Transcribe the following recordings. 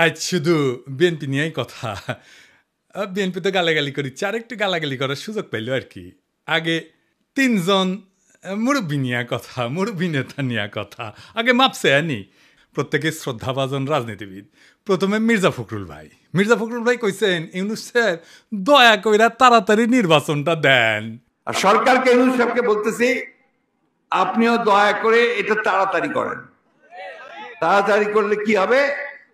আজ শুধু বিএনপি নিয়েই কথা। বিএনপি তো গালাগালি করিচ্ছে, আরেকটু গালাগালি করার সুযোগ পাইল আর কি। আগে তিনজন মুরব্বী নিয়ে কথা, মুরব্বী নেতা নিয়ে কথা, আগে মাপছে আনি প্রত্যেকে শ্রদ্ধাভাজন রাজনীতিবিদ। প্রথমে মির্জা ফখরুল ভাই কইছেন ইউনূস সাহেব দয়া কইরা তাড়াতাড়ি নির্বাচনটা দেন। আর সরকারকে ইউনূস সাহেবকে বলতেছি আপনিও দয়া করে এটা তাড়াতাড়ি করেন। তাড়াতাড়ি করলে কি হবে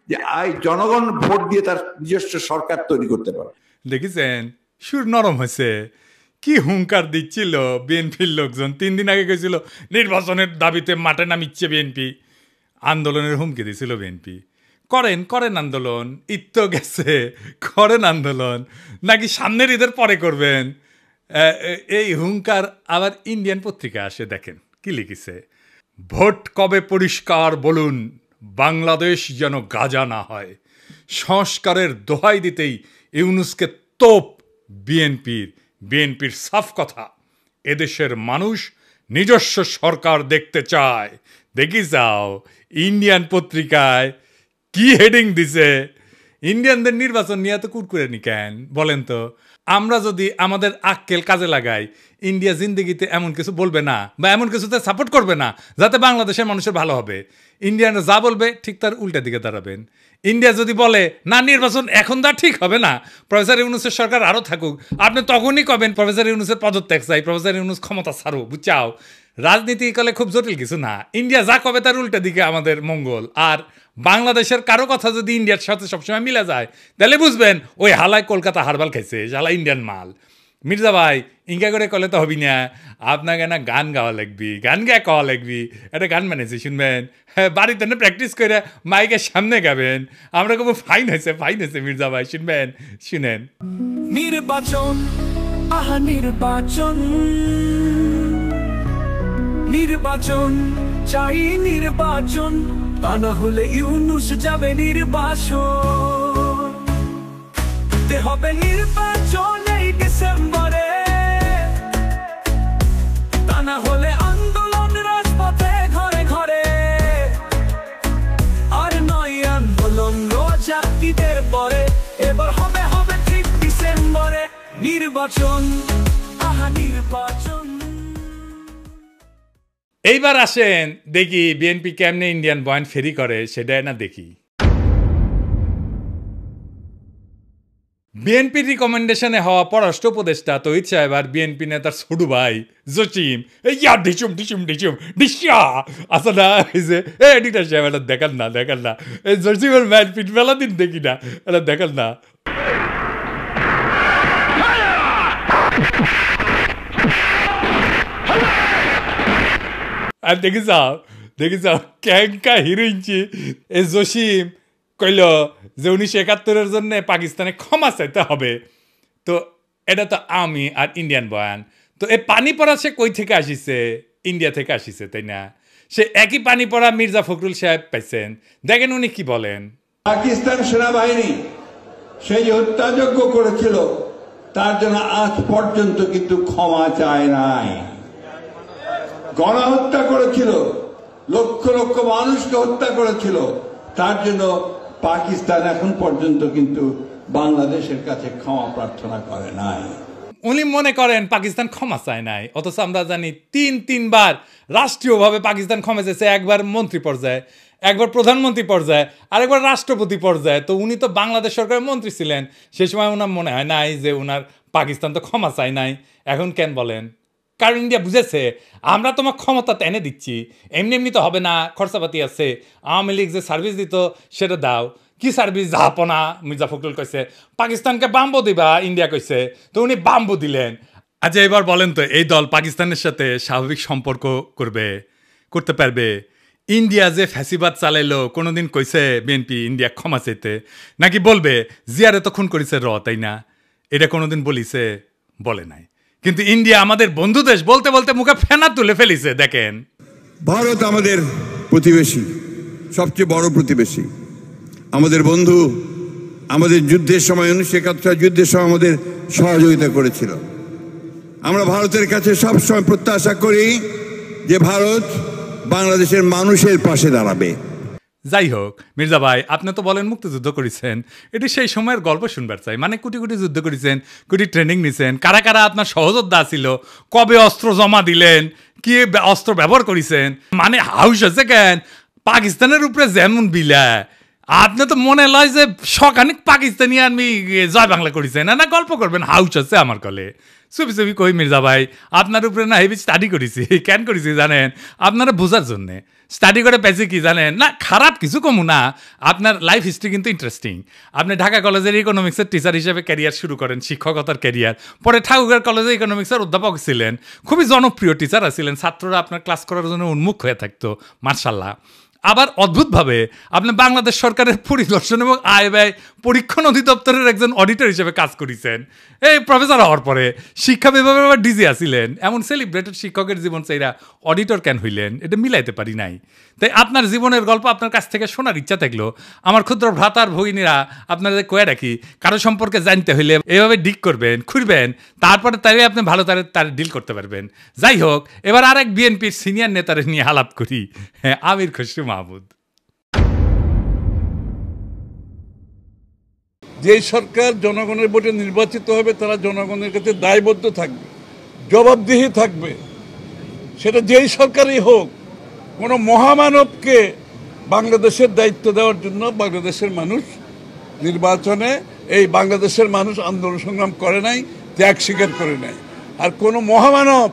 যে জনগণ ভোট দিয়ে তার নিজস্ব সরকার তৈরি করতে পারে। দেখেছেন সুর নরম হয়েছে, কি হুঙ্কার দিচ্ছিল বিএনপির লোকজন। 3 দিন আগে গেছিল নির্বাচনের দাবিতে মাঠে নামিচ্ছে বিএনপি, আন্দোলনের হুমকি দিয়েছিল বিএনপি। করেন আন্দোলন, ঈদ তো গেছে, করেন আন্দোলন, নাকি সামনের ঈদের পরে করবেন। এই হুঙ্কার আবার ইন্ডিয়ান পত্রিকা আসে, দেখেন কি লিখেছে, ভোট কবে পরিষ্কার বলুন, বাংলাদেশ যেন গাজা না হয়। সংস্কারের দোহাই দিতেই ইউনূসকে তোপ বিএনপির সাফ কথা, এদেশের মানুষ নিজস্ব সরকার দেখতে চায়। দেখি যাও ইন্ডিয়ান পত্রিকায় কি হেডিং দিছে। ইন্ডিয়ানদের নির্বাচন নিয়ে তো কুরকুরে নি কেন বলেন তো? আমরা যদি আমাদের আক্কেল কাজে লাগাই, ইন্ডিয়া জিন্দিগিতে এমন কিছু বলবে না বা এমন কিছুতে সাপোর্ট করবে না যাতে বাংলাদেশের মানুষের ভালো হবে। ইন্ডিয়ানরা যা বলবে ঠিক তার উল্টা দিকে দাঁড়াবেন। ইন্ডিয়া যদি বলে না নির্বাচন এখন তা ঠিক হবে না, প্রফেসর ইউনূসের সরকার আরও থাকুক, আপনি তখনই কবেন প্রফেসর ইউনূসের পদত্যাগ চাই, প্রফেসর ইউনূস ক্ষমতা ছাড়ো, বুঝাও। রাজনীতি কালে খুব জটিল কিছু না, ইন্ডিয়া যা কবে তার উল্টা দিকে আমাদের মঙ্গল। আর বাংলাদেশের কারো কথা যদি ইন্ডিয়ার সাথে সবসময় মিলে যায় তাহলে বুঝবেন ওই হালায় কলকাতা হারবাল খাইছে, শালা ইন্ডিয়ান মাল। মির্জা ভাই ইঙ্কা করে কলে তো হবি না, আপনাকে না গান গাওয়া লাগবি, গান গায়ে কওয়া লাগবি। একটা গান বানিয়েছি শুনবেন, হ্যাঁ বাড়িতে না প্র্যাকটিস করে মাইকের সামনে গাবেন। আমরা খুব ফাইন হয়েছে মির্জা ভাই, শুনবেন, শুনেন। নির্বাচন, আহা নির্বাচন, নির্বাচন চাই নির্বাচন, তা না হলে ইউনূস যাবে নির্বাসন। হবে নির্বাচন এই ডিসেম্বরে, তা না হলে আন্দোলন রাজপথে ঘরে ঘরে। আর নয় আন্দোলন রোজা ঈদের পরে, এবার হবে ঠিক ডিসেম্বরে নির্বাচন, আহা নির্বাচন। এইবার আসেন দেখি বিএনপি কেমনে ইন্ডিয়ান বয়ান ফেরি করে, সেটাই না দেখি। বিএনপির রিকমেন্ডেশনে হওয়া পররাষ্ট্র উপদেষ্টা তহিদ সাহেব আর বিএনপি নেতার ছোট ভাই জসিম ইয়া ঢিসুম ডিসিয়া আসা না হয়েছে। এডিটার সাহেব এটা দেখান না এই জসিমের ম্যান পিট মেলা দিন দেখি না, এটা দেখান না। আর দেখি যাও ক্যাঙ্কা হিরোইনছি এই জসিম কইল যে 1971-এর জন্য পাকিস্তানে ক্ষমা চাইতে হবে। তো এটা তো আমি আর ইন্ডিয়ান বয়ান। তো এই পানি পড়া সে কই থেকে আসিছে? ইন্ডিয়া থেকে আসিছে, তাই না? সে একই পানি পড়া মির্জা ফখরুল সাহেব পাইছেন, দেখেন উনি কি বলেন। পাকিস্তান সেনাবাহিনী সেই যে হত্যাযজ্ঞ করেছিল তার জন্য আজ পর্যন্ত কিন্তু ক্ষমা চায় নাই। গণহত্যা করেছিল, লক্ষ লক্ষ মানুষকে হত্যা করেছিল, তার জন্য পাকিস্তান এখন পর্যন্ত কিন্তু বাংলাদেশের কাছে ক্ষমা প্রার্থনা করে নাই। উনি মনে করেন পাকিস্তান ক্ষমা চায় নাই, অথচ আমরা জানি তিনবার রাষ্ট্রীয়ভাবে পাকিস্তান ক্ষমা চেয়েছে। একবার মন্ত্রী পর্যায়ে, একবার প্রধানমন্ত্রী পর্যায়ে, আরেকবার রাষ্ট্রপতি পর্যায়ে। তো উনি তো বাংলাদেশ সরকারের মন্ত্রী ছিলেন, সে সময় ওনার মনে হয় নাই যে ওনার পাকিস্তান তো ক্ষমা চায় নাই। এখন কেন বলেন? কারণ ইন্ডিয়া বুঝেছে আমরা তোমার ক্ষমতা টেনে দিচ্ছি, এমনি তো হবে না, খরচাপাতি আছে। আওয়ামী লীগ যে সার্ভিস দিত সেটা দাও। কি সার্ভিস? জাহাপনা। মির্জা ফখরুল কইছে পাকিস্তানকে বাম্বু দিবা, ইন্ডিয়া কইছে, তো উনি বাম্বু দিলেন। আচ্ছা এবার বলেন তো এই দল পাকিস্তানের সাথে স্বাভাবিক সম্পর্ক করতে পারবে? ইন্ডিয়া যে ফ্যাসিবাদ চালাইলো কোনোদিন কইছে বিএনপি ইন্ডিয়া ক্ষমা চাইতে? নাকি বলবে জিয়ারে তো খুন করেছে তাই না? এটা কোনোদিন বলিছে? বলে নাই। কিন্তু ইন্ডিয়া আমাদের বন্ধু দেশ বলতে বলতে মুখে ফেনা তুলে ফেলিছে দেখেন। ভারত আমাদের প্রতিবেশী, সবচেয়ে বড় প্রতিবেশী, আমাদের বন্ধু। আমাদের যুদ্ধের সময় 1971 যুদ্ধের সময় আমাদের সহযোগিতা করেছিল। আমরা ভারতের কাছে সবসময় প্রত্যাশা করি যে ভারত বাংলাদেশের মানুষের পাশে দাঁড়াবে। যাই হোক মির্জা ভাই, আপনি তো বলেন মুক্তিযুদ্ধ করেছেন, এটি সেই সময়ের গল্প শুনবার চাই। মানে কোটি কোটি যুদ্ধ করেছেন, কোটি ট্রেনিং নিছেন, কারা কারা আপনার সহযোদ্ধা ছিল, কবে অস্ত্র জমা দিলেন, কি অস্ত্র ব্যবহার করেছেন, মানে হাউস আছে কেন পাকিস্তানের উপরে যেমন বিলা, আপনি তো মনে লয় যে সখানিক পাকিস্তানি আমি জয় বাংলা করেছেন, না গল্প করবেন হাউস আছে আমার কলে। চুপি চুপি কই মির্জা ভাই, আপনার উপরে না হেভি স্টাডি করেছি। কেন করেছি জানেন? আপনারা বোঝার জন্যে স্টাডি করে পেয়েছি কি জানেন? না খারাপ কিছু কমু না, আপনার লাইফ হিস্ট্রি কিন্তু ইন্টারেস্টিং। আপনি ঢাকা কলেজের ইকোনমিক্সের টিচার হিসেবে ক্যারিয়ার শুরু করেন, শিক্ষকতার ক্যারিয়ার। পরে ঠাকুরগাঁও কলেজে ইকোনমিক্সের অধ্যাপক ছিলেন, খুবই জনপ্রিয় টিচার ছিলেন, ছাত্ররা আপনার ক্লাস করার জন্য উন্মুখ হয়ে থাকতো, মার্শাল্লাহ। আবার অদ্ভুতভাবে আপনি বাংলাদেশ সরকারের পরিদর্শন এবং আয় ব্যয় পরীক্ষণ অধিদপ্তরের একজন অডিটর হিসেবে কাজ করেছেন। এই প্রফেসর হওয়ার পরে শিক্ষা বিভাগে আবার ডিজি আসিলেন। এমন সেলিব্রেটেড শিক্ষকের জীবন চাইরা অডিটর কেন হইলেন, এটা মিলাইতে পারি নাই। তাই আপনার জীবনের গল্প আপনার কাছ থেকে শোনার ইচ্ছা থাকলো। আমার ক্ষুদ্র ভ্রাতার ভগিনীরা আপনাদের কয়ে রাখি, কারো সম্পর্কে জানতে হইলে এভাবে ডিক করবেন, খুঁড়বেন, তারপরে তাই আপনি ভালো তার ডিল করতে পারবেন। যাই হোক, এবার আরেক বিএনপির সিনিয়র নেতারে নিয়ে আলাপ করি। হ্যাঁ, আমির খসরু মাহমুদ। যে সরকার জনগণের ভোটে নির্বাচিত হবে তারা জনগণের কাছে দায়বদ্ধ থাকবে, জবাবদিহি থাকবে, সেটা যেই সরকারই হোক। কোনো মহামানবকে বাংলাদেশের দায়িত্ব দেওয়ার জন্য বাংলাদেশের মানুষ নির্বাচনে, এই বাংলাদেশের মানুষ আন্দোলন সংগ্রাম করে নাই, ত্যাগ স্বীকার করে নাই। আর কোনো মহামানব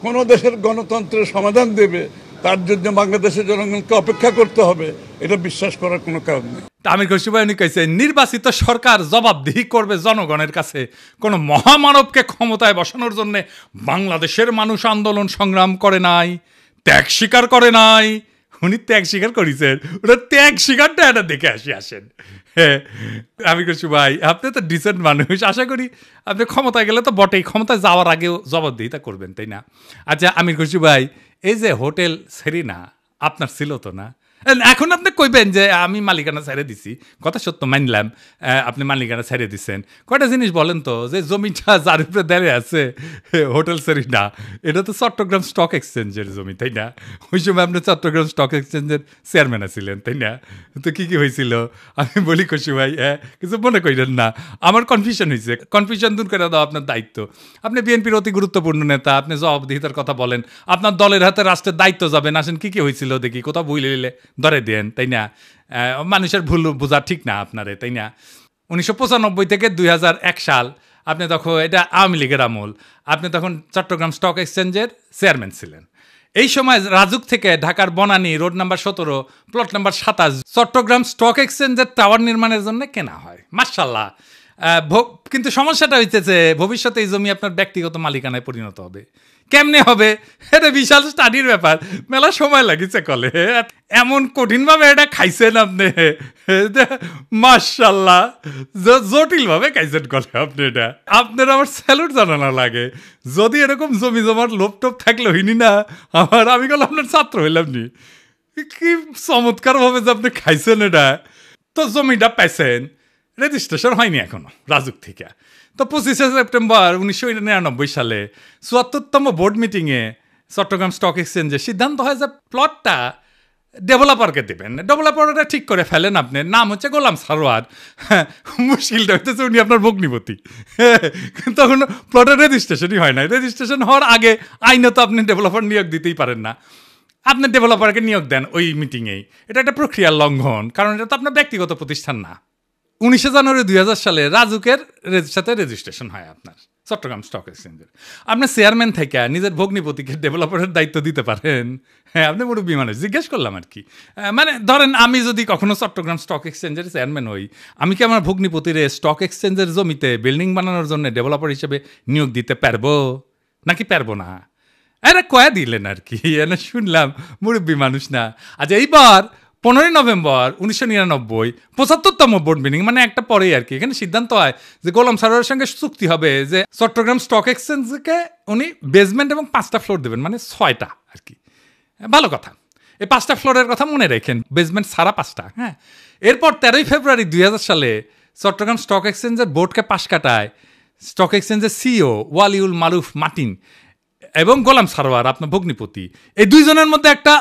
কোনো দেশের গণতন্ত্রের সমাধান দেবে, তার জন্য বাংলাদেশের জনগণকে অপেক্ষা করতে হবে, এটা বিশ্বাস করার কোনো কারণ নেই। আমির খসরু ভাই উনি কইছে, নির্বাচিত সরকার জবাবদিহি করবে জনগণের কাছে, কোনো মহামানবকে ক্ষমতায় বসানোর জন্য বাংলাদেশের মানুষ আন্দোলন সংগ্রাম করে নাই, ত্যাগ স্বীকার করে নাই। উনি ত্যাগ স্বীকার করেছেন, ওটা ত্যাগ স্বীকারটা এটা দেখে আসেন। হ্যাঁ, আমির খসরু ভাই আপনি তো ডিসেন্ট মানুষ, আশা করি আপনি ক্ষমতায় গেলে তো বটেই, ক্ষমতায় যাওয়ার আগেও জবাবদিহিতা করবেন, তাই না? আচ্ছা আমির খসরু ভাই, এই যে হোটেল সেরিনা আপনার ছিল তো না? এখন আপনি কইবেন যে আমি মালিকানা ছেড়ে দিছি, কথা সত্য মানলাম, আপনি মালিকানা ছেড়ে দিচ্ছেন। কয়টা জিনিস বলেন তো, যে জমিটা যার উপরে দাঁড়িয়ে আছে হোটেল সেরিনা, এটা তো চট্টগ্রাম স্টক এক্সচেঞ্জের জমি, তাই না? ওই সময় আপনি চট্টগ্রাম স্টক এক্সচেঞ্জের চেয়ারম্যান ছিলেন, তাই না? তো কি কি হয়েছিল আমি বলি খসরু ভাই, কিছু মনে করেন না, আমার কনফিউশন হয়েছে, কনফিউশন দূর করে দাও আপনার দায়িত্ব। আপনি বিএনপির অতি গুরুত্বপূর্ণ নেতা, আপনি জবাবদিহিতার কথা বলেন, আপনার দলের হাতে রাষ্ট্রের দায়িত্ব যাবেন, আসেন কি কি হয়েছিল দেখি, কোথাও ভুলে নিলে ধরে দেন, তাই না? মানুষের ভুল বোঝা ঠিক না আপনারে, তাই না? 1995 থেকে 2001 সাল আপনি তখন, এটা আওয়ামী লীগের আমল, আপনি তখন চট্টগ্রাম স্টক এক্সচেঞ্জের চেয়ারম্যান ছিলেন। এই সময় রাজুক থেকে ঢাকার Banani road number 17 plot number 27 Chittagong stock এক্সচেঞ্জের টাওয়ার নির্মাণের জন্য কেনা হয়, মাশাআল্লাহ। কিন্তু সমস্যাটা হইতেছে, ভবিষ্যতে এই জমি আপনার ব্যক্তিগত মালিকানায় পরিণত হবে। কেমনে হবে? এটা বিশাল স্টাডির ব্যাপার, মেলা সময় লাগিছে কলে। এমন কঠিনভাবে এটা খাইছেন আপনি, মাশাআল্লাহ, জটিলভাবে খাইছেন কলে আপনি। এটা আপনার আমার স্যালুট জানানো লাগে। যদি এরকম জমি জমার লোভ টোপ থাকলে হইনি না আমি কল আপনার ছাত্র হইলাম নি। কি চমৎকারভাবে যে আপনি খাইছেন এটা। তো জমিটা পাইছেন, রেজিস্ট্রেশন হয়নি এখনো রাজুক থেকে। তো 25 সেপ্টেম্বর 1999 সালে 74তম বোর্ড মিটিংয়ে চট্টগ্রাম স্টক এক্সচেঞ্জে সিদ্ধান্ত হয় যে প্লটটা ডেভেলপারকে দেবেন। ডেভেলপারটা ঠিক করে ফেলেন, আপনার নাম হচ্ছে গোলাম সারোয়ার। মুশকিলটা হইতেছে উনি আপনার ভগ্নিপতি। তখন প্লটের রেজিস্ট্রেশনই হয় না। রেজিস্ট্রেশন হওয়ার আগে আইনত আপনি ডেভেলপার নিয়োগ দিতেই পারেন না। আপনি ডেভেলপারকে নিয়োগ দেন ওই মিটিংয়েই, এটা একটা প্রক্রিয়ার লঙ্ঘন, কারণ এটা তো আপনার ব্যক্তিগত প্রতিষ্ঠান না। 19 জানুয়ারি 2000 সালে রাজুকের সাথে রেজিস্ট্রেশন হয় আপনার চট্টগ্রাম স্টক এক্সচেঞ্জের। আপনার চেয়ারম্যান থেকে নিজের ভগ্নিপতিকে ডেভেলপারের দায়িত্ব দিতে পারেন? হ্যাঁ, আপনি মুরব্বী মানুষ, জিজ্ঞেস করলাম আর কি। মানে ধরেন আমি যদি কখনো চট্টগ্রাম স্টক এক্সচেঞ্জের চেয়ারম্যান হই, আমি কি আমার ভগ্নিপতিরে স্টক এক্সচেঞ্জের জমিতে বিল্ডিং বানানোর জন্য ডেভেলপার হিসেবে নিয়োগ দিতে পারবো নাকি পারবো না? এরা কয়া দিলেন আর কি, এনে শুনলাম মুরব্বী মানুষ না। আচ্ছা, এইবার 15 নভেম্বর 1999 75তম বোর্ড মিটিং, মানে একটা পরেই আর কি, এখানে সিদ্ধান্ত হয় যে গোলাম সারোয়ারের সঙ্গে চুক্তি হবে যে চট্টগ্রাম স্টক এক্সচেঞ্জকে উনি বেসমেন্ট এবং 5টা ফ্লোর দেবেন, মানে 6টা আর কি। ভালো কথা, এই 5টা ফ্লোরের কথা মনে রাখেন, বেসমেন্ট সারা 5টা। হ্যাঁ, এরপর 13 ফেব্রুয়ারি 2000 সালে চট্টগ্রাম স্টক এক্সচেঞ্জের বোর্ডকে পাশ কাটায় স্টক এক্সচেঞ্জের সিইও ওয়ালিউল মারুফ মার্টিন এবং গোলাম সারোয়ার, আপনার ভগ্নিপতি, এই দুইজনের মধ্যে একটা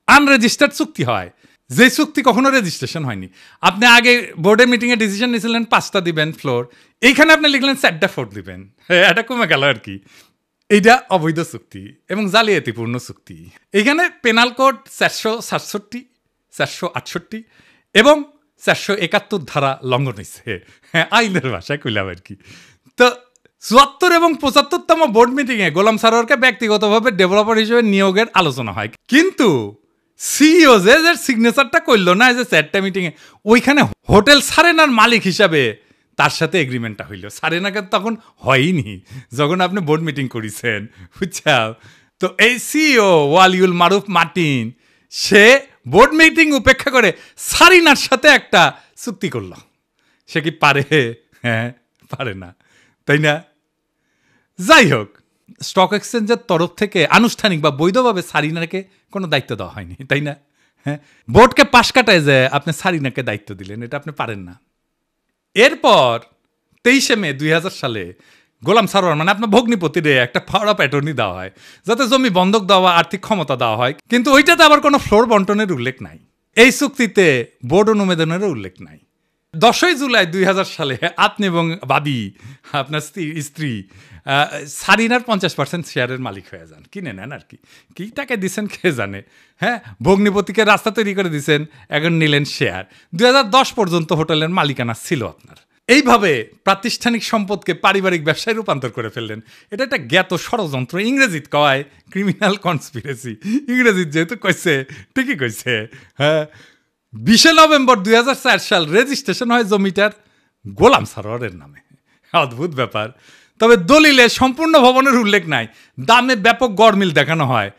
আনরেজিস্টার্ড চুক্তি হয়, যে চুক্তি কখনো রেজিস্ট্রেশন হয়নি। আপনি আগে বোর্ডের মিটিংয়ে ডিসিশন নিয়েছিলেন 5টা দিবেন ফ্লোর, এইখানে আপনি লিখলেন 4টা ফ্লোর দিবেন, এটা কমে গেল আর কি। এইটা অবৈধ চুক্তি এবং জালিয়াতিপূর্ণ চুক্তি। এইখানে পেনাল কোড 467, 468 এবং 471 ধারা লঙ্ঘন হয়েছে, হ্যাঁ, আইনের ভাষায় কইলাম আর কি। তো 74 এবং 75তম বোর্ড মিটিংয়ে গোলাম সারোয়ারকে ব্যক্তিগতভাবে ডেভেলপার হিসেবে নিয়োগের আলোচনা হয়, কিন্তু সিইও যে সিগনেচারটা করলো না যে 4টা মিটিংয়ে, ওইখানে হোটেল সারেনার মালিক হিসাবে তার সাথে এগ্রিমেন্টটা হইল। সারেনাকে তখন হয়নি যখন আপনি বোর্ড মিটিং করেছেন, বুঝছাও। তো এই সিইও ওয়ালিউল মারুফ মার্টিন সে বোর্ড মিটিং উপেক্ষা করে সারিনার সাথে একটা চুক্তি করল। সে কি পারে? হ্যাঁ, পারে না, তাই না? যাই হোক, স্টক এক্সচেঞ্জের তরফ থেকে আনুষ্ঠানিক বা বৈধভাবে সারিনাকে কোনো দায়িত্ব দেওয়া হয়নি, তাই না? হ্যাঁ, বোর্ডকে পাশ কাটায় যে আপনি সারিনাকে দায়িত্ব দিলেন, এটা আপনি পারেন না। এরপর 23 মে 2000 সালে গোলাম সারোয়ার, মানে আপনার ভগ্নিপতিরে একটা পাওয়ার অফ অ্যাটর্নি দেওয়া হয় যাতে জমি বন্ধক দেওয়া, আর্থিক ক্ষমতা দেওয়া হয়, কিন্তু ওইটাতে আবার কোনো ফ্লোর বন্টনের উল্লেখ নাই। এই চুক্তিতে বোর্ড অনুমোদনেরও উল্লেখ নাই। 10 জুলাই 2000 সালে আপনি এবং বাদী আপনার স্ত্রী সারিনার 50% শেয়ারের মালিক হয়ে যান, কিনে নেন আর কি। কি টাকা দিচ্ছেন কে জানে। হ্যাঁ, ভগ্নিপতিকে রাস্তা তৈরি করে দিচ্ছেন, এখন নিলেন শেয়ার। 2010 পর্যন্ত হোটেলের মালিকানা ছিল আপনার। এইভাবে প্রাতিষ্ঠানিক সম্পদকে পারিবারিক ব্যবসায় রূপান্তর করে ফেললেন। এটা একটা জ্ঞাত ষড়যন্ত্র, ইংরেজিত কয় ক্রিমিনাল কনস্পিরেসি। ইংরেজিত যেহেতু কইছে, ঠিকই কইছে। হ্যাঁ, 20 নভেম্বর 2004 সাল রেজিস্ট্রেশন হয় জমিটার গোলাম সারোয়ারের নামে। অদ্ভুত ব্যাপার। তবে দলিলে সম্পূর্ণ ভবনের উল্লেখ নাই, দামে ব্যাপক গরমিল দেখানো হয়,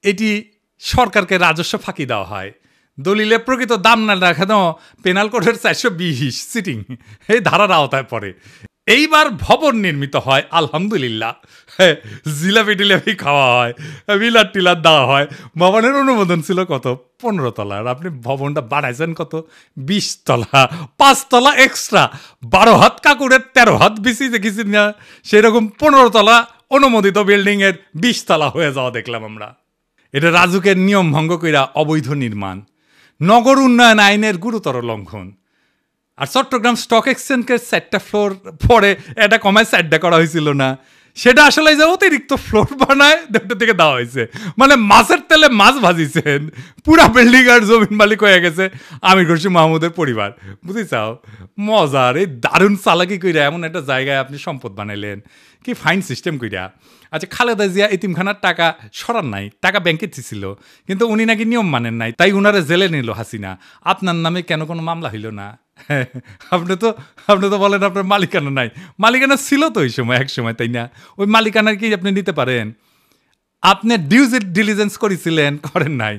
এটি সরকারকে রাজস্ব ফাঁকি দেওয়া হয়। দলিলে প্রকৃত দাম না দেখানো পেনাল কোডের 420 সিটিং এই ধারার আওতায় পড়ে। এইবার ভবন নির্মিত হয়, আলহামদুলিল্লাহ। জিলাপি টিলাপি খাওয়া হয়, বিলার টিলার দেওয়া হয়। ভবনের অনুমোদন ছিল কত? 15 তলার। আপনি ভবনটা বাড়াইছেন কত? 20 তলা, 5 তলা এক্সট্রা, 12 হাত কাকুরের 13 হাত বেশি দেখেছি না, সেরকম 15 তলা অনুমোদিত বিল্ডিংয়ের 20 তলা হয়ে যাওয়া দেখলাম আমরা। এটা রাজুকের নিয়ম ভঙ্গ কইরা অবৈধ নির্মাণ, নগর উন্নয়ন আইনের গুরুতর লঙ্ঘন। আর চট্টগ্রাম স্টক এক্সচেঞ্জকে 4টা ফ্লোর পরে এটা কমায় 4টা করা হয়েছিল না, সেটা আসলে যে অতিরিক্ত ফ্লোর বানায় দুটো থেকে দেওয়া হয়েছে। মানে মাছের তেলে মাছ ভাজিছেন, পুরা বিল্ডিং আর জমিন মালিক হয়ে গেছে আমির খসরু মাহমুদের পরিবার। বুঝিছাও মজার এই দারুণ চালাকি কইরা এমন একটা জায়গায় আপনি সম্পদ বানাইলেন, কি ফাইন সিস্টেম কইরা। আচ্ছা, খালেদা জিয়া এতিমখানার টাকা সরান নাই, টাকা ব্যাংকে ছিল, কিন্তু উনি নাকি নিয়ম মানেন নাই, তাই উনারে জেলে নিল হাসিনা। আপনার নামে কেন কোনো মামলা হইল না? আপনি তো বলেন আপনার মালিকানা নাই। মালিকানা ছিল তো ওই সময়, এক সময়, তাই না? ওই মালিকানার কি আপনি নিতে পারেন? আপনি ডিউ ডিলিজেন্স করেছিলেন, করেন নাই।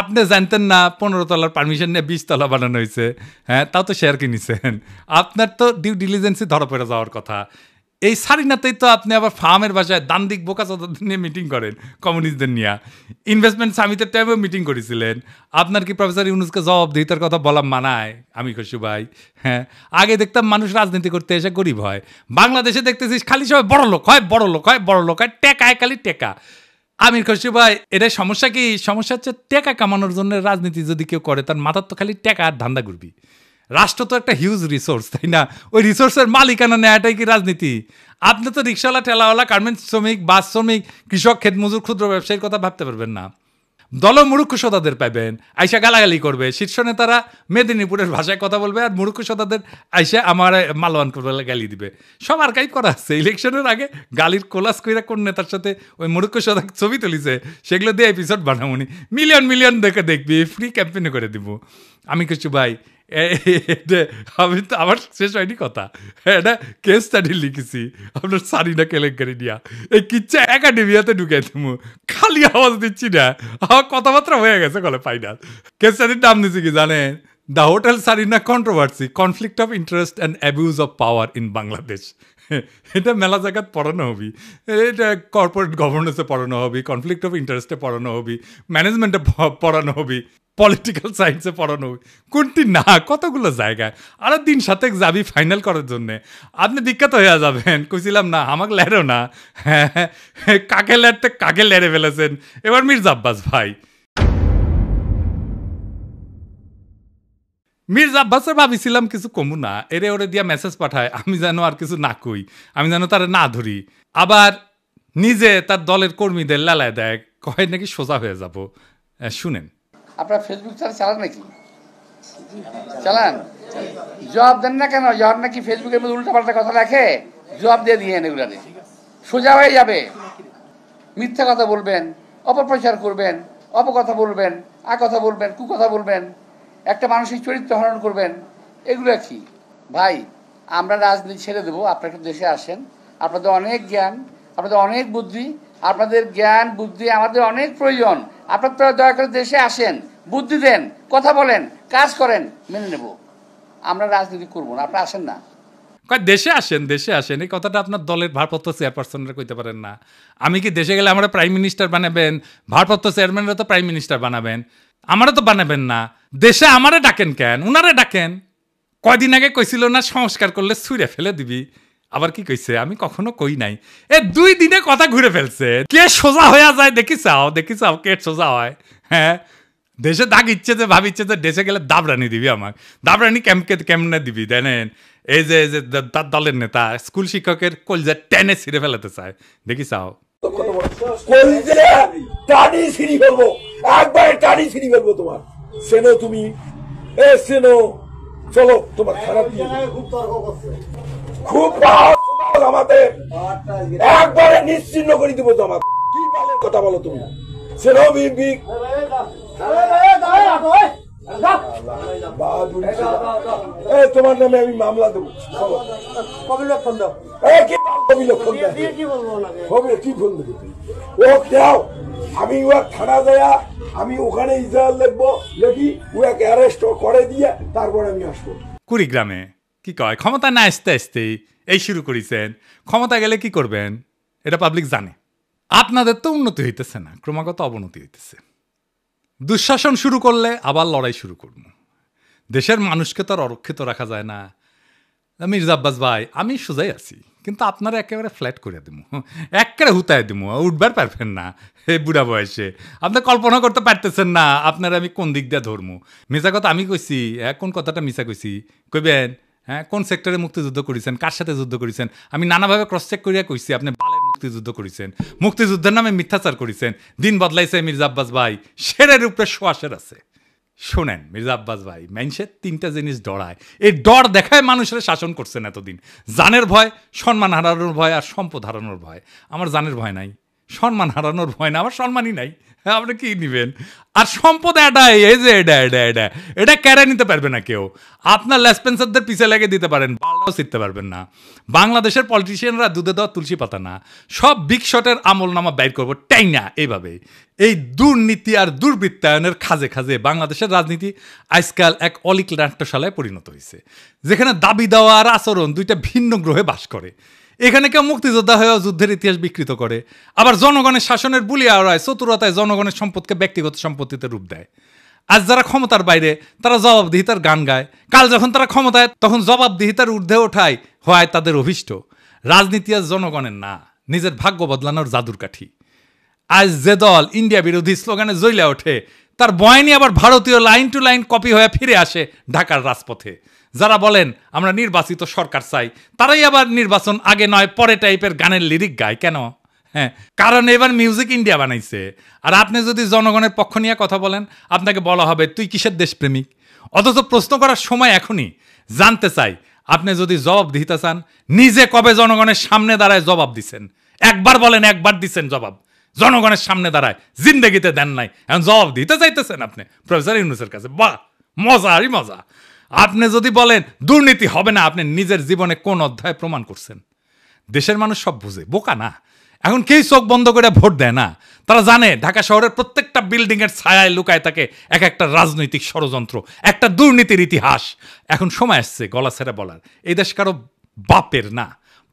আপনি জানতেন না 15 তলার পারমিশন নিয়ে 20 তলা বানানো হয়েছে? হ্যাঁ, তাও তো শেয়ার কিনেছেন। আপনার তো ডিউ ডিলিজেন্সই ধরা পড়ে যাওয়ার কথা। এই সারিনাতেই তো আপনি আবার ফার্মের বাসায় দান্দিক বোকা চোদাদের নিয়ে মিটিং করেন, কমিউনিস্টদের নিয়ে। ইনভেস্টমেন্ট সামিটের টাইমেও মিটিং করেছিলেন। আপনার কি প্রফেসর ইউনুসকে জবাবদিহিতার কথা বলা মানায়? আমি খুশি ভাই। হ্যাঁ, আগে দেখতাম মানুষ রাজনীতি করতে এসে গরিব হয়, বাংলাদেশে দেখতেছিস খালি সবাই বড় লোক হয়, বড় লোক হয়, বড় লোক হয়, টেকায় খালি টেকা। আমির খসরু ভাই, এটাই সমস্যা কি? সমস্যা হচ্ছে টেকা কামানোর জন্য রাজনীতি যদি কেউ করে, তার মাথার তো খালি টেকা আর ধান্দা ঘুরবি। রাষ্ট্র তো একটা হিউজ রিসোর্স, তাই না? ওই রিসোর্সের মালিকানা নেওয়াটাই কি রাজনীতি? আপনি তো রিক্সাওয়ালা, ঠেলাওয়ালা, গার্মেন্টস শ্রমিক, বাস শ্রমিক, কৃষক, ক্ষেতমজুর, ক্ষুদ্র ব্যবসায়ীর কথা ভাবতে পারবেন না। দল মুরুক্ষ সদাদের পাইবেন, আইসা গালাগালি করবে। শীর্ষ নেতারা মেদিনীপুরের ভাষায় কথা বলবে, আর মুরুক্ষ সদাদের আইসা আমার মালওয়ান করবে, গালি দিবে। সব আর্কাইভ করা আছে। ইলেকশনের আগে গালির কোলাস কইরা কোন নেতার সাথে ওই মুরুক্ষ সদা ছবি তুলিছে, সেগুলো দিয়ে এপিসোড বানাবনি, মিলিয়ন মিলিয়ন দেখে দেখবি, ফ্রি ক্যাম্পেইন করে দিব। আমি কিছু ভাই আমি তো আমার শেষ হয়নি কথা, এটা কেস স্টাডি লিখেছি আপনার সারিনা কেলেঙ্কারি নিয়া, এই কিচ্ছা একাডেমিয়াতে ঢুকাই তুমি খালি আওয়াজ দিচ্ছি না, আমার কথাবার্তা হয়ে গেছে কলে ফাইনাল। কেস স্টাডির নাম দিচ্ছি কি জানেন? The hotel Sarina controversy, conflict of interest and abuse of power in Bangladesh. এটা মেলা জায়গাত পড়ানো হবি, এটা কর্পোরেট গভর্নেন্সে পড়ানো হবি, কনফ্লিক্ট অফ ইন্টারেস্টে পড়ানো হবি, ম্যানেজমেন্টে পড়ানো হবি, পলিটিক্যাল সায়েন্সে পড়ানো হবি, কোনটি না কতগুলো জায়গায়। আর দিন সাথে যাবি ফাইনাল করার জন্যে, আপনি বিখ্যাত হয়ে যাবেন। কইছিলাম না আমাকে লেরো না, হ্যাঁ কাকে লেরতে কাকে লেরে ফেলেছেন। এবার মির্জা আব্বাস ভাই, মির্জা আব্বাসের ভাবিছিলাম কিছু কমু না, এরে ওরে দিয়া মেসেজ পাঠায় আমি যেন আর কিছু না কই, আমি যেন তারা না ধরি। আবার নিজে তার দলের কর্মীদের লালায় দেয়, কয় নাকি সোজা হয়ে যাব। শুনেন, আপনারা ফেসবুক চালান নাকি? চালান, জবাব দেন না কেন? জবাব নাকি ফেসবুকের মধ্যে উল্টাপাল্টা কথা রাখে, জবাব দিয়ে দিয়ে এগুলারে সোজা হয়ে যাবে। মিথ্যা কথা বলবেন, অপপ্রচার করবেন, অপকথা বলবেন, কথা বলবেন, কুকথা বলবেন, একটা মানসিক চরিত্র হরণ করবেন, এগুলো কি ভাই? আমরা রাজনীতি ছেড়ে দেবো, আপনারা একটু দেশে আসেন, আপনাদের অনেক জ্ঞান, আপনাদের অনেক বুদ্ধি, আপনাদের জ্ঞান বুদ্ধি আমাদের অনেক প্রয়োজন। আপনারা দয়া করে দেশে আসেন, বুদ্ধি দেন, কথা বলেন, কাজ করেন, মেনে নেব। আমরা রাজনীতি করবো না, আপনারা আসেন না। দেশে আসেন, দেশে আসেন, এই কথাটা আপনার দলের ভারপ্রাপ্ত চেয়ারপারসনরা কইতে পারেন না? আমি কি দেশে গেলে আমরা প্রাইম মিনিস্টার বানাবেন? ভারপ্রাপ্ত চেয়ারম্যানরা তো প্রাইম মিনিস্টার বানাবেন, আমারও তো বানাবেন না। দেশে আমারে ডাকেন কেন? উনারে ডাকেন। কয়দিন আগে কইছিল না সংস্কার করলে ছুঁড়ে ফেলে দিবি, আবার কি কইছে? আমি কখনো কই নাই। 2 দিনে কথা ঘুরে ফেলছে। কে সোজা হয়ে যায় দেখি চাও কে সোজা হয়। হ্যাঁ, দেশে দাগ ইচ্ছে যে ভাবিচ্ছে যে দেশে গেলে দাবরানি দিবি, আমার দাবরানি কেমনে দিবি জানেন? এই যে তার দলের নেতা স্কুল শিক্ষকের কলজা টেনে ছিঁড়ে ফেলাতে চায়, দেখি চাও। তোমার সেনো তুমি চলো, তোমার খারাপ খুব আমাদের একবারে নিশ্চিন্ন করে দিব। তোমার কি কথা বলো তুমি? সেনো তোমার নামে আমি মামলা দেবো। আমি থানা দেয়া, আমি ওখানে ইজাহার লিখবো, লিখি ওকে অ্যারেস্ট করে দিয়ে তারপর আমি আসবো। কুড়িগ্রামে কি কয়, ক্ষমতা না আসতে আসতেই এই শুরু করেছেন। ক্ষমতা গেলে কি করবেন এটা পাবলিক জানে। আপনাদের তো উন্নতি হইতেছে না, ক্রমাগত অবনতি হইতেছে। দুঃশাসন শুরু করলে আবার লড়াই শুরু করবো। দেশের মানুষকে তো আর অরক্ষিত রাখা যায় না। মির্জা আব্বাস ভাই, আমি সোজাই আছি, কিন্তু আপনারা একেবারে ফ্ল্যাট করে দেবো, একেবারে হুতায় দেবো, উঠবার পারবেন না। এই বুড়া বয়সে আপনি কল্পনা করতে পারতেছেন না আপনারা আমি কোন দিক দিয়ে ধরবো। মিশা কথা আমি কইছি, কোন কথাটা মিশা কইছি কইবেন? হ্যাঁ, কোন সেক্টরে মুক্তিযুদ্ধ করেছেন, কার সাথে যুদ্ধ করেছেন? আমি নানাভাবে ক্রস চেক করিয়া কইছি আপনি বালের মুক্তিযুদ্ধ করেছেন, মুক্তিযুদ্ধের নামে মিথ্যাচার করেছেন। দিন বদলাইছে মির্জা আব্বাস ভাই, শেরের উপরে শোয়াশের আছে। শোনেন মির্জা আব্বাস ভাই, মানুষের 3টা জিনিস ডরায়, এই ডর দেখায় মানুষের শাসন করছেন এতদিন। জানের ভয়, সম্মান হারানোর ভয়, আর সম্পদ হারানোর ভয়। আমার জানের ভয় নাই, সম্মান হারানোর ভয় না, আমার সম্মানই নাই। হ্যাঁ, আপনি কি নিবেন? আর সম্পদ এটাই, এই যে এটা কেড়ে নিতে পারবে না কেউ। আপনার লেসপেন্সারদের পিছে লেগে দিতে পারেন, বালটাও শিখতে পারবেন না। বাংলাদেশের পলিটিশিয়ানরা দুধে দেওয়া তুলসী পাতা না, সব বিগ শটের আমল নামা বাইর করবো টাই না। এইভাবে এই দুর্নীতি আর দুর্বৃত্তায়নের খাজে খাজে বাংলাদেশের রাজনীতি আজকাল এক অলিক নাট্যশালায় পরিণত হয়েছে, যেখানে দাবি দেওয়া আর আচরণ দুইটা ভিন্ন গ্রহে বাস করে। এখানে কেউ মুক্তিযোদ্ধা হয়েও যুদ্ধের ইতিহাস বিকৃত করে, আবার জনগণের শাসনের বুলিয়া আড়ায় চতুরতায় জনগণের সম্পদকে ব্যক্তিগত সম্পত্তিতে রূপ দেয়। আজ যারা ক্ষমতার বাইরে তারা জবাবদিহিতার গান গায়, কাল যখন তারা ক্ষমতায় তখন জবাবদিহিতার ঊর্ধ্বে ওঠায় হয় তাদের অভিষ্ট। রাজনীতি আজ জনগণের না, নিজের ভাগ্য বদলানোর জাদুর কাঠি। আজ যে দল ইন্ডিয়া বিরোধী স্লোগানে জ্বলে ওঠে, তার বয়ানি আবার ভারতীয় লাইন টু লাইন কপি হয়ে ফিরে আসে ঢাকার রাজপথে। যারা বলেন আমরা নির্বাচিত সরকার চাই, তারাই আবার নির্বাচন আগে নয় পরে টাইপের গানের লিরিক গায়। কেন? হ্যাঁ, কারণ এবার মিউজিক ইন্ডিয়া বানাইছে। আর আপনি যদি জনগণের পক্ষ নিয়ে কথা বলেন, আপনাকে বলা হবে তুই কিসের দেশপ্রেমিক। অথচ প্রশ্ন করার সময় এখনই। জানতে চাই, আপনি যদি জবাব দিতে চান, নিজে কবে জনগণের সামনে দাঁড়ায় জবাব দিছেন? একবার বলেন, একবার দিচ্ছেন জবাব? জনগণের সামনে দাঁড়ায় জিন্দেগিতে দেন নাই, এখন জবাব দিতে চাইতেছেন আপনি প্রফেসর ইউনূসের কাছে। বাহ, মজারই মজা। আপনি যদি বলেন দুর্নীতি হবে না, আপনি নিজের জীবনে কোন অধ্যায় প্রমাণ করছেন? দেশের মানুষ সব বুঝে, বোকা না। এখন কেউ চোখ বন্ধ করে ভোট দেয় না। তারা জানে ঢাকা শহরের প্রত্যেকটা বিল্ডিং এর ছায়ায় লুকায় থাকে এক একটা রাজনৈতিক ষড়যন্ত্র, একটা দুর্নীতির ইতিহাস। এখন সময় আসছে গলা ছেড়ে বলার, এই দেশ কারো বাপের না,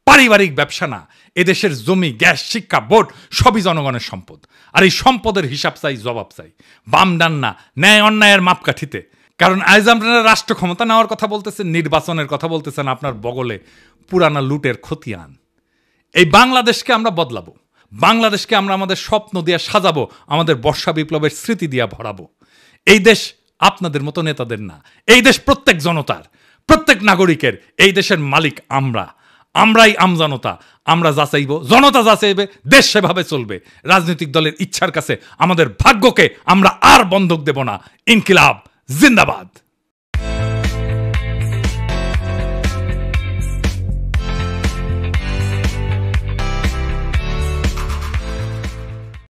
পারিবারিক ব্যবসা না। এদেশের জমি, গ্যাস, শিক্ষা, ভোট সবই জনগণের সম্পদ। আর এই সম্পদের হিসাব চাই, জবাব চাই, বাম ডান না, ন্যায় অন্যায়ের মাপকাঠিতে। কারণ আজ আপনারা রাষ্ট্র ক্ষমতা নেওয়ার কথা বলতেছেন, নির্বাচনের কথা বলতেছেন, আপনার বগলে পুরানা লুটের খতিয়ান। এই বাংলাদেশকে আমরা বদলাবো, বাংলাদেশকে আমরা আমাদের স্বপ্ন দিয়ে সাজাবো, আমাদের বর্ষা বিপ্লবের স্মৃতি দিয়ে ভরাবো। এই দেশ আপনাদের মতো নেতাদের না, এই দেশ প্রত্যেক জনতার, প্রত্যেক নাগরিকের। এই দেশের মালিক আমরাই আমজনতা। আমরা যাচাইব, জনতা যাচাইবে, দেশ সেভাবে চলবে। রাজনৈতিক দলের ইচ্ছার কাছে আমাদের ভাগ্যকে আমরা আর বন্ধক দেব না। ইনকিলাব জিন্দাবাদ।